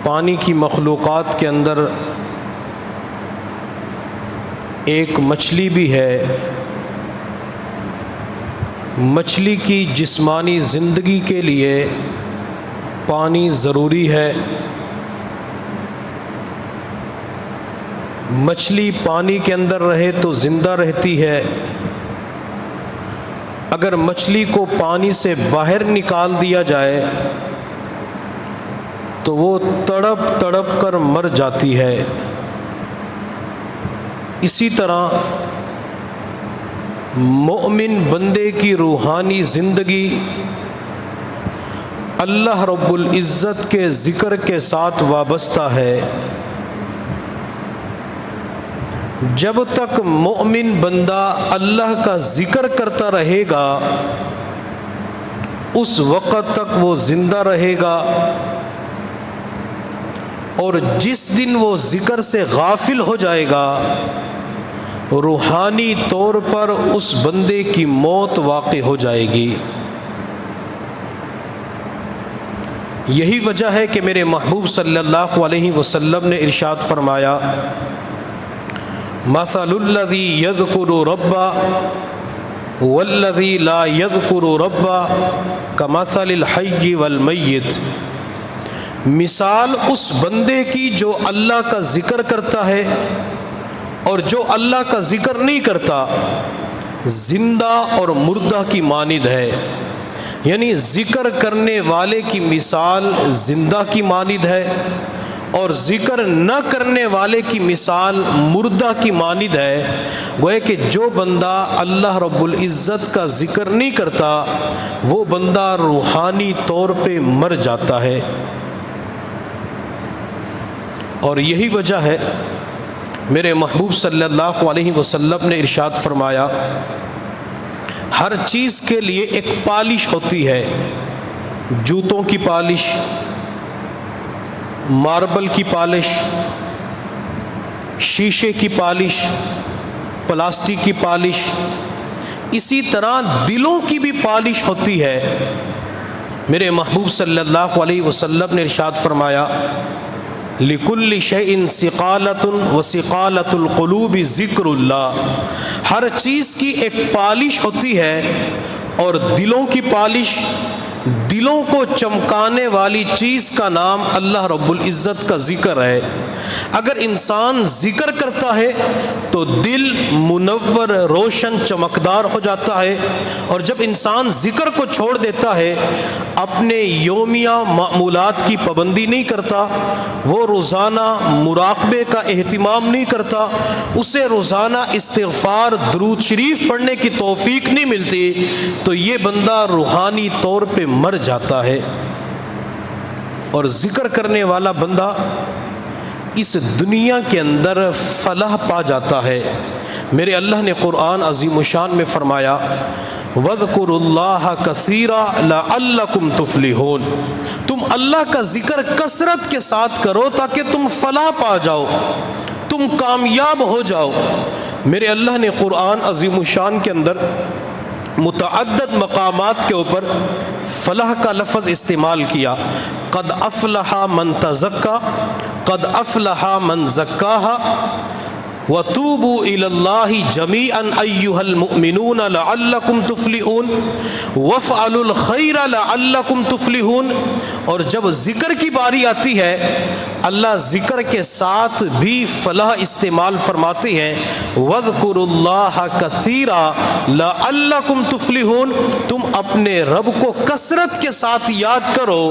پانی کی مخلوقات کے اندر ایک مچھلی بھی ہے۔ مچھلی کی جسمانی زندگی کے لیے پانی ضروری ہے۔ مچھلی پانی کے اندر رہے تو زندہ رہتی ہے، اگر مچھلی کو پانی سے باہر نکال دیا جائے تو وہ تڑپ تڑپ کر مر جاتی ہے۔ اسی طرح مومن بندے کی روحانی زندگی اللہ رب العزت کے ذکر کے ساتھ وابستہ ہے۔ جب تک مومن بندہ اللہ کا ذکر کرتا رہے گا اس وقت تک وہ زندہ رہے گا، اور جس دن وہ ذکر سے غافل ہو جائے گا روحانی طور پر اس بندے کی موت واقع ہو جائے گی۔ یہی وجہ ہے کہ میرے محبوب صلی اللہ علیہ وسلم نے ارشاد فرمایا، مثل الذی یذکر ربہ والذی لا یذکر ربہ کمثل الحی والمیت۔ مثال اس بندے کی جو اللہ کا ذکر کرتا ہے اور جو اللہ کا ذکر نہیں کرتا زندہ اور مردہ کی مانند ہے، یعنی ذکر کرنے والے کی مثال زندہ کی مانند ہے اور ذکر نہ کرنے والے کی مثال مردہ کی مانند ہے۔ گویا کہ جو بندہ اللہ رب العزت کا ذکر نہیں کرتا وہ بندہ روحانی طور پہ مر جاتا ہے۔ اور یہی وجہ ہے میرے محبوب صلی اللہ علیہ وسلم نے ارشاد فرمایا، ہر چیز کے لیے ایک پالش ہوتی ہے، جوتوں کی پالش، ماربل کی پالش، شیشے کی پالش، پلاسٹک کی پالش، اسی طرح دلوں کی بھی پالش ہوتی ہے۔ میرے محبوب صلی اللہ علیہ وسلم نے ارشاد فرمایا، لِكُلِّ شَيْءٍ ثِقَالَةٌ وَثِقَالَةُ الْقُلُوبِ ذِكْرُ اللَّهِ۔ ہر چیز کی ایک پالش ہوتی ہے اور دلوں کی پالش، دلوں کو چمکانے والی چیز کا نام اللہ رب العزت کا ذکر ہے۔ اگر انسان ذکر کرتا ہے تو دل منور، روشن، چمکدار ہو جاتا ہے، اور جب انسان ذکر کو چھوڑ دیتا ہے، اپنے یومیہ معمولات کی پابندی نہیں کرتا، وہ روزانہ مراقبے کا اہتمام نہیں کرتا، اسے روزانہ استغفار، درود شریف پڑھنے کی توفیق نہیں ملتی، تو یہ بندہ روحانی طور پہ مر جاتا ہے۔ اور ذکر کرنے والا بندہ اس دنیا کے اندر فلاح پا جاتا ہے۔ میرے اللہ نے قرآن عظیم الشان میں فرمایا، وَاذْكُرُوا اللَّهَ كَثِيرًا لَعَلَّكُمْ تُفْلِحُونَ۔ تم اللہ کا ذکر کثرت کے ساتھ کرو تاکہ تم فلاح پا جاؤ، تم کامیاب ہو جاؤ۔ میرے اللہ نے قرآن عظیم الشان کے اندر متعدد مقامات کے اوپر فلاح کا لفظ استعمال کیا، قد افلح من تزکا، قد افلح من زکاہا، وَتُوبُوا إِلَى اللَّهِ جَمِيعًا أَيُّهَا الْمُؤْمِنُونَ لَعَلَّكُمْ تُفْلِحُونَ وَافْعَلُوا الْخَيْرَ لَعَلَّكُمْ تُفْلِحُونَ۔ اور جب ذکر کی باری آتی ہے اللہ ذکر کے ساتھ بھی فلاح استعمال فرماتے ہیں، وَاذْكُرُوا اللَّهَ كَثِيرًا لَعَلَّكُمْ تُفْلِحُونَ۔ تم اپنے رب کو کثرت کے ساتھ یاد کرو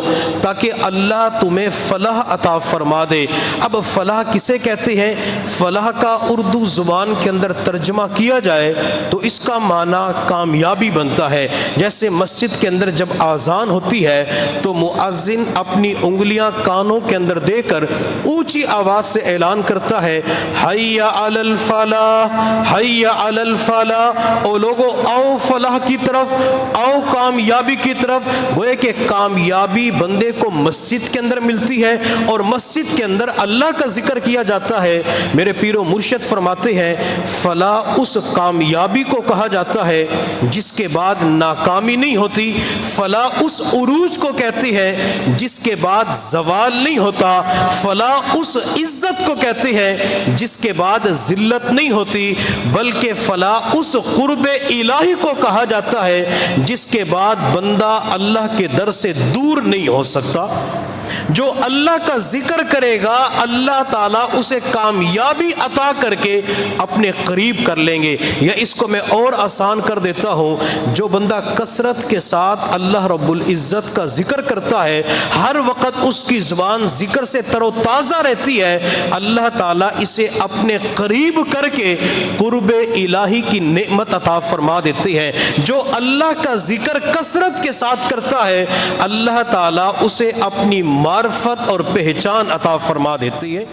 تاکہ اللہ تمہیں فلاح عطا فرما دے۔ اب فلاح کسے کہتے ہیں؟ فلاح کا اردو زبان کے اندر ترجمہ کیا جائے تو اس کا معنی کامیابی بنتا ہے۔ جیسے مسجد کے اندر جب آذان ہوتی ہے تو مؤذن اپنی انگلیاں کانوں کے اندر دے کر اونچی آواز سے اعلان کرتا ہے حی علی الفلاح، حی علی الفلاح، او لوگو آؤ فلاح کی طرف، آؤ کامیابی کی طرف۔ گویا کہ کامیابی بندے کو مسجد کے اندر ملتی ہے اور مسجد کے اندر اللہ کا ذکر کیا جاتا ہے۔ میرے پیر و مرشد فرماتے ہیں فلاح اس کامیابی کو کہا جاتا ہے جس کے بعد ناکامی نہیں ہوتی، فلاح اس عروج کو کہتی ہے جس کے بعد زوال نہیں ہوتا، فلاح اس عزت کو کہتی ہے جس کے بعد ذلت نہیں ہوتی، بلکہ فلاح اس قرب الہی کو کہا جاتا ہے جس کے بعد بندہ اللہ کے در سے دور نہیں ہو سکتا۔ جو اللہ کا ذکر کرے گا اللہ تعالیٰ اسے کامیابی عطا کر کے اپنے قریب کر لیں گے۔ یا اس کو میں اور آسان کر دیتا ہوں، جو بندہ کثرت کے ساتھ اللہ رب العزت کا ذکر کرتا ہے، ہر وقت اس کی زبان ذکر سے تر و تازہ رہتی ہے، اللہ تعالیٰ اسے اپنے قریب کر کے قرب الہی کی نعمت عطا فرما دیتی ہے۔ جو اللہ کا ذکر کثرت کے ساتھ کرتا ہے اللہ تعالیٰ اسے اپنی معرفت اور پہچان عطا فرما دیتی ہے۔